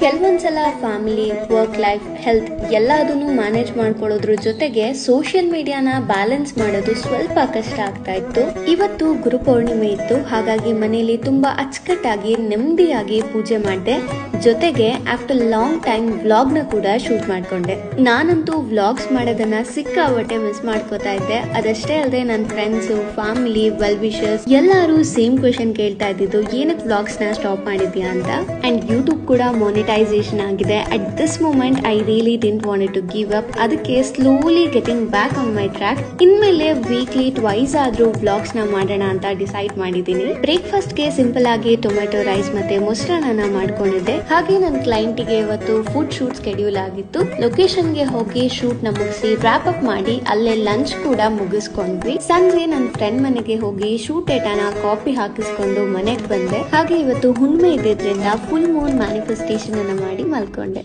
ಕೆಲವೊಂದ್ಸಲ family, work life, health ಎಲ್ಲದನ್ನು manage ಮಾಡ್ಕೊಳ್ಳೋದ್ರ ಜೊತೆಗೆ ಸೋಷಿಯಲ್ ಮೀಡಿಯಾನ ಬ್ಯಾಲೆನ್ಸ್ ಮಾಡೋದು ಸ್ವಲ್ಪ ಕಷ್ಟ ಆಗ್ತಾ ಇತ್ತು. ಇವತ್ತು ಗುರುಪೌರ್ಣಿಮೆ ಇತ್ತು, ಹಾಗಾಗಿ ಮನೆಯಲ್ಲಿ ತುಂಬಾ ಅಚ್ಚುಕಟ್ಟಾಗಿ ನೆಮ್ಮದಿಯಾಗಿ ಪೂಜೆ ಮಾಡಿದೆ. ಜೊತೆಗೆ ಆಫ್ಟರ್ ಲಾಂಗ್ ಟೈಮ್ ವ್ಲಾಗ್ ನ ಕೂಡ ಶೂಟ್ ಮಾಡ್ಕೊಂಡೆ. ನಾನಂತೂ ವ್ಲಾಗ್ಸ್ ಮಾಡೋದನ್ನ ಸಿಕ್ಕಾಪಟ್ಟೆ ಮಿಸ್ ಮಾಡ್ಕೋತಾ ಇದ್ದೆ. ಅದಷ್ಟೇ ಅಲ್ಲದೆ ನನ್ನ ಫ್ರೆಂಡ್ಸ್, ಫ್ಯಾಮಿಲಿ, ವೆಲ್ ವಿಶರ್ಸ್ ಎಲ್ಲರೂ ಸೇಮ್ ಕ್ವೆಶನ್ ಕೇಳ್ತಾ ಇದ್ದಿದ್ದು, ಏನಕ್ಕೆ ವ್ಲಾಗ್ಸ್ ನ ಸ್ಟಾಪ್ ಮಾಡಿದ್ಯಾ ಅಂತ. ಅಂಡ್ ಯೂಟ್ಯೂಬ್ ಕೂಡ ಮಾನಿಟೈಸೇಷನ್ ಆಗಿದೆ. At this moment I really didn't want to give up. ಅದಕ್ಕೆ slowly getting back on my track. ಇನ್ಮೇಲೆ ವೀಕ್ಲಿ ಟ್ವೈಸ್ ಆದ್ರೂ ವ್ಲಾಗ್ಸ್ ನ ಮಾಡೋಣ ಅಂತ ಡಿಸೈಡ್ ಮಾಡಿದ್ದೀನಿ. ಬ್ರೇಕ್ಫಾಸ್ಟ್ ಗೆ ಸಿಂಪಲ್ ಆಗಿ ಟೊಮೆಟೊ ರೈಸ್ ಮತ್ತೆ ಮೊಸರನ್ನ ಮಾಡ್ಕೊಂಡಿದ್ದೆ. ಹಾಗೆ ನನ್ನ ಕ್ಲೈಂಟಿಗೆ ಇವತ್ತು ಫುಡ್ ಶೂಟ್ ಸ್ಕೆಡ್ಯೂಲ್ ಆಗಿತ್ತು. ಲೊಕೇಶನ್ ಗೆ ಹೋಗಿ ಶೂಟ್ ನ ಮುಗಿಸಿ ವ್ರಾಪ್ ಅಪ್ ಮಾಡಿ ಅಲ್ಲೇ ಲಂಚ್ ಕೂಡ ಮುಗಿಸ್ಕೊಂಡ್ವಿ. ಸಂಜೆ ನನ್ನ ಫ್ರೆಂಡ್ ಮನೆಗೆ ಹೋಗಿ ಶೂಟ್ ಡೇಟಾನ ಕಾಪಿ ಹಾಕಿಸ್ಕೊಂಡು ಮನೆಗೆ ಬಂದೆ. ಹಾಗೆ ಇವತ್ತು ಹುಣ್ಣಿಮೆ ಇದ್ದಿದ್ರಿಂದ ಫುಲ್ ಮೂನ್ ಮ್ಯಾನಿಫೆಸ್ಟೇಷನ್ ಅನ್ನ ಮಾಡಿ ಮಲ್ಕೊಂಡೆ.